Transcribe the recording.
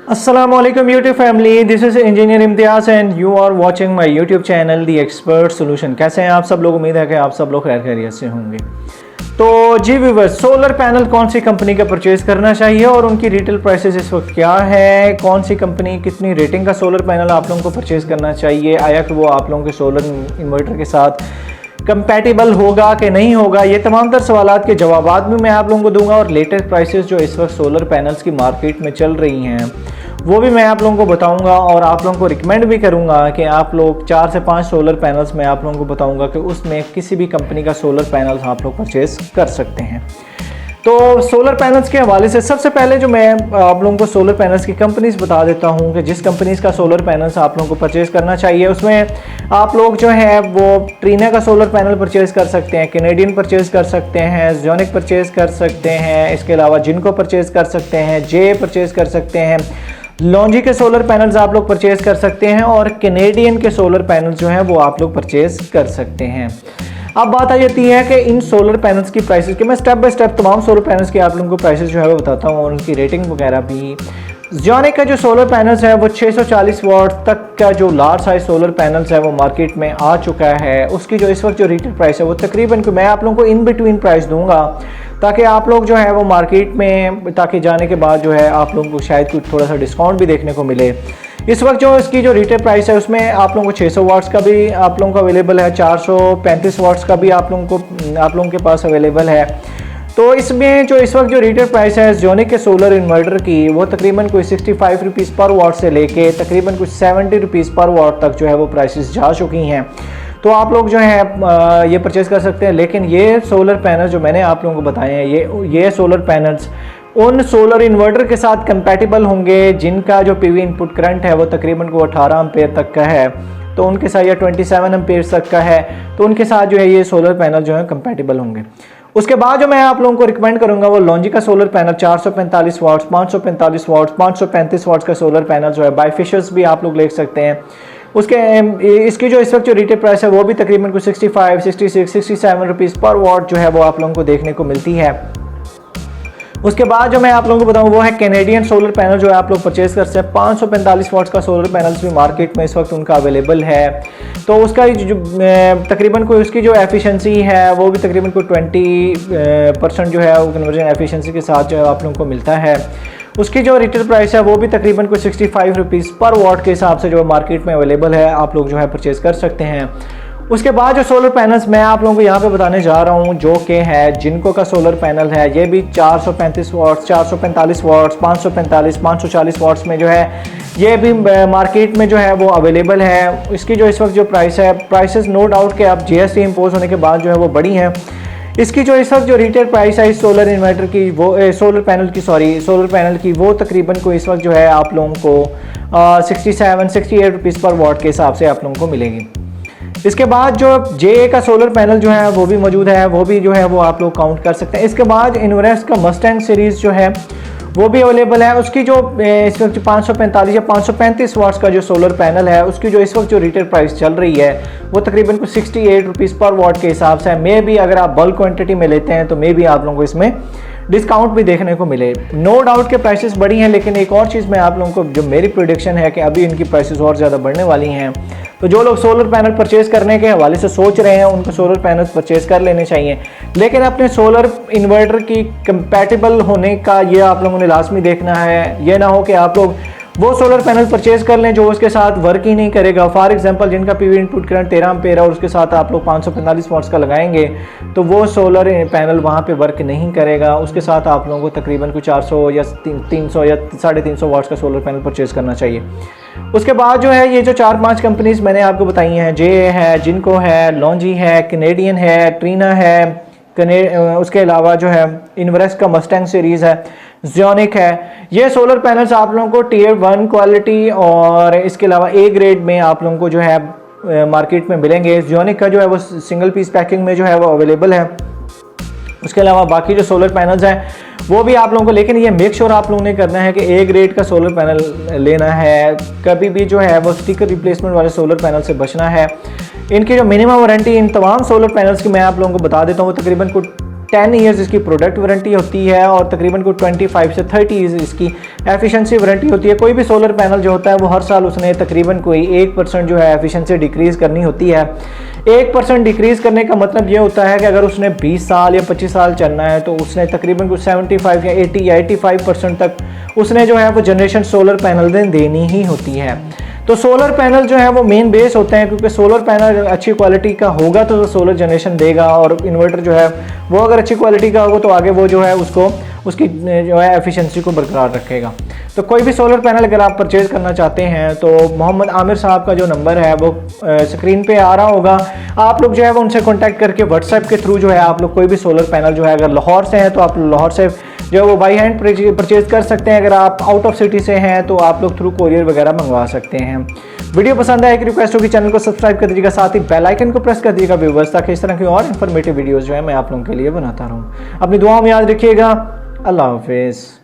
अस्सलाम वालेकुम YouTube family, this is engineer Imtiaz and you are watching my YouTube channel the expert solution. कैसे हैं आप सब लोग? उम्मीद है कि आप सब लोग खैर खैरियत से होंगे। तो जी व्यूअर्स, सोलर पैनल कौन सी कंपनी का परचेज़ करना चाहिए और उनकी रिटेल प्राइसेस इस वक्त क्या है, कौन सी कंपनी कितनी रेटिंग का सोलर पैनल आप लोगों को परचेज़ करना चाहिए, आया कि वो आप लोगों के सोलर इन्वर्टर के साथ कंपैटिबल होगा कि नहीं होगा, ये तमाम तर सवालात के जवाबात भी मैं आप लोगों को दूंगा। और लेटेस्ट प्राइसेस जो इस वक्त सोलर पैनल्स की मार्केट में चल रही हैं वो भी मैं आप लोगों को बताऊंगा और आप लोगों को रिकमेंड भी करूंगा कि आप लोग 4 से 5 सोलर पैनल्स मैं आप लोगों को बताऊंगा कि उसमें किसी भी कंपनी का सोलर पैनल्स आप लोग परचेज कर सकते हैं। तो सोलर पैनल्स के हवाले से सबसे पहले जो मैं आप लोगों को सोलर पैनल्स की कंपनीज बता देता हूं कि जिस कंपनीज का सोलर पैनल्स आप लोगों को परचेज़ करना चाहिए, उसमें आप लोग जो है वो ट्रीना का सोलर पैनल परचेज़ कर सकते हैं, कैनेडियन परचेज़ कर सकते हैं, ज़ोनिक परचेज़ कर सकते हैं, इसके अलावा जिनको परचेज़ कर सकते हैं, जे परचेज़ कर सकते हैं, लॉन्जी के सोलर पैनल्स आप लोग परचेज़ कर सकते हैं और कैनेडियन के सोलर पैनल्स जो हैं वो आप लोग परचेज़ कर सकते हैं। अब बात आ जाती है कि इन सोलर पैनल्स की प्राइसेस के मैं स्टेप बाय स्टेप तमाम सोलर पैनल्स के आप लोगों को प्राइसेस जो है वो बताता हूँ और उनकी रेटिंग वगैरह भी। ज़ोनिक का जो सोलर पैनल्स है वो 640 वाट तक का जो लार्ज साइज सोलर पैनल्स है वो मार्केट में आ चुका है। उसकी जो इस वक्त जो रिटेल प्राइस है वो तकरीबन मैं आप लोगों को इन बिटवीन प्राइस दूंगा ताकि आप लोग जो है वो मार्केट में ताकि जाने के बाद जो है आप लोगों को शायद कुछ थोड़ा सा डिस्काउंट भी देखने को मिले। इस वक्त जो इसकी जो रिटेल प्राइस है उसमें आप लोगों को 600 वाट्स का भी आप लोगों को अवेलेबल है, 435 वाट्स का भी आप लोगों के पास अवेलेबल है। तो इसमें जो इस वक्त जो रिटेल प्राइस है ज़ोनिक के सोलर इन्वर्टर की वो तकरीबन कोई 65 रुपीज़ पर वाट से लेके तकरीबन कुछ 70 रुपीज़ पर वाट तक जो है वो प्राइसेस जा चुकी हैं। तो आप लोग जो है ये परचेज़ कर सकते हैं। लेकिन ये सोलर पैनल जो मैंने आप लोगों को बताए हैं ये सोलर पैनल्स उन सोलर इन्वर्टर के साथ कंपैटिबल होंगे जिनका जो पीवी इनपुट करंट है वो तकरीबन को 18 एम्पेयर तक का है, तो उनके साथ या 27 एम्पेयर तक का है, तो उनके साथ जो है ये सोलर पैनल जो है कंपैटिबल होंगे। उसके बाद जो मैं आप लोगों को रिकमेंड करूंगा वो लॉन्जी का solar panel 445 watts, 545 watts, 535 watts का सोलर पैनल जो है बाइफिशर्स भी आप लोग ले सकते हैं। इसकी जो इस वक्त जो रिटेल प्राइस है वो भी तकरीबन कुछ 65, 66, 67 रुपीज़ पर वाट जो है वो आप लोगों को देखने को मिलती है। उसके बाद जो मैं आप लोगों को बताऊं वो है कैनेडियन सोलर पैनल जो है आप लोग परचेज कर सकते हैं। 545 वाट्स का सोलर पैनल्स भी मार्केट में इस वक्त उनका अवेलेबल है। तो उसका जो तकरीबन कोई उसकी जो एफिशिएंसी है वो भी तकरीबन कोई 20% जो है वो कन्वर्जन एफिशिएंसी के साथ जो है आप लोगों को मिलता है। उसकी जो रिटेल प्राइस है वो भी तकरीबन कोई 65 रुपीज़ पर वाट के हिसाब से जो मार्केट में अवेलेबल है, आप लोग जो है परचेज़ कर सकते हैं। उसके बाद जो सोलर पैनल्स मैं आप लोगों को यहाँ पे बताने जा रहा हूँ जो कि है जिनको का सोलर पैनल है, ये भी 435 वाट्स, 445 वाट्स, 545, 540 वाट्स में जो है ये भी मार्केट में जो है वो अवेलेबल है। इसकी जो इस वक्त जो प्राइस है, प्राइसेस नो डाउट कि अब जीएसटी इम्पोज होने के बाद जो है वो बढ़ी हैं। इसकी जो इस वक्त जो रिटेल प्राइस है इस सोलर इन्वर्टर की वो सोलर पैनल की वो तकरीबन को इस वक्त जो है आप लोगों को 68 रुपीज़ पर वाट के हिसाब से आप लोगों को मिलेगी। इसके बाद जो जे का सोलर पैनल जो है वो भी मौजूद है, वो भी जो है वो आप लोग काउंट कर सकते हैं। इसके बाद इनवेस्ट का मस्टैंग सीरीज़ जो है वो भी अवेलेबल है। उसकी जो इस वक्त 545 या 535 वाट्स का जो सोलर पैनल है उसकी जो इस वक्त जो रिटेल प्राइस चल रही है वो तकरीबन कुछ 68 रुपीज़ पर वाट के हिसाब से है। मे भी अगर आप बल्क क्वांटिटी में लेते हैं तो मे भी आप लोगों को इसमें डिस्काउंट भी देखने को मिले। नो डाउट के प्राइसेस बढ़ी हैं, लेकिन एक और चीज़ मैं आप लोगों को जो मेरी प्रेडिक्शन है कि अभी इनकी प्राइसेस और ज़्यादा बढ़ने वाली हैं। तो जो लोग सोलर पैनल परचेज़ करने के हवाले से सोच रहे हैं उनको सोलर पैनल्स परचेज़ कर लेने चाहिए, लेकिन अपने सोलर इन्वर्टर की कंपैटिबल होने का ये आप लोगों ने लाजमी देखना है। ये ना हो कि आप लोग वो सोलर पैनल परचेज़ कर लें जो उसके साथ वर्क ही नहीं करेगा। फॉर एग्जांपल जिनका पीवी इनपुट करंट 13 एम्पेयर है और उसके साथ आप लोग 545 वाट्स का लगाएंगे तो वो सोलर पैनल वहाँ पे वर्क नहीं करेगा। उसके साथ आप लोगों को तकरीबन कुछ 400 या 300 या 350 वाट्स का सोलर पैनल परचेज़ करना चाहिए। उसके बाद जो है ये जो 4-5 कंपनीज मैंने आपको बताई हैं, जे है, जिनको है, लॉन्जी है, कैनेडियन है, ट्रीना है, उसके अलावा जो है इनवेस्ट का मस्टैंग सीरीज़ है, ज़ोनिक है, ये सोलर पैनल्स आप लोगों को टियर 1 क्वालिटी और इसके अलावा ए ग्रेड में आप लोगों को जो है मार्केट में मिलेंगे। ज़ोनिक का जो है वो सिंगल पीस पैकिंग में जो है वो अवेलेबल है। उसके अलावा बाकी जो सोलर पैनल्स हैं वो भी आप लोगों को, लेकिन ये मेक श्योर आप लोगों ने करना है कि ए ग्रेड का सोलर पैनल लेना है। कभी भी जो है वो स्टिकर रिप्लेसमेंट वाले सोलर पैनल से बचना है। इनकी जो मिनिमम वारंटी इन तमाम सोलर पैनल्स की मैं आप लोगों को बता देता हूँ वो तकरीबन 10 ईयर्स इसकी प्रोडक्ट वारंटी होती है और तकरीबन को 25 से 30 इसकी एफिशिएंसी वारंटी होती है। कोई भी सोलर पैनल जो होता है वो हर साल उसने तकरीबन कोई 1% जो है एफिशिएंसी डिक्रीज़ करनी होती है। 1% डिक्रीज़ करने का मतलब ये होता है कि अगर उसने 20 साल या 25 साल चलना है तो उसने तकरीबन कुछ 75 या 80 या 85% तक उसने जो है वो जनरेशन सोलर पैनल देनी ही होती है। तो सोलर पैनल जो है वो मेन बेस होते हैं, क्योंकि सोलर पैनल अच्छी क्वालिटी का होगा तो सोलर जनरेशन देगा, और इन्वर्टर जो है वो अगर अच्छी क्वालिटी का होगा तो आगे वो जो है उसकी जो है एफिशिएंसी को बरकरार रखेगा। तो कोई भी सोलर पैनल अगर आप परचेज़ करना चाहते हैं तो मोहम्मद आमिर साहब का जो नंबर है वो स्क्रीन पे आ रहा होगा, आप लोग जो है वो उनसे कॉन्टैक्ट करके व्हाट्सएप के थ्रू जो है आप लोग कोई भी सोलर पैनल जो है, अगर लाहौर से हैं तो आप लाहौर से जो है वो बाई हैंड परचेज़ कर सकते हैं। अगर आप आउट ऑफ सिटी से हैं तो आप लोग थ्रू कोरियर वगैरह मंगवा सकते हैं। वीडियो पसंद आए कि रिक्वेस्ट होगी चैनल को सब्सक्राइब कर दीजिएगा, साथ ही बेल आइकन को प्रेस कर दीजिएगा व्यूअर्स, ताकि इस तरह की और इन्फॉर्मेटिव वीडियोस जो है मैं आप लोगों के लिए बनाता रहूँ। अपनी दुआओं में याद रखिएगा। अल्लाह हाफिज़।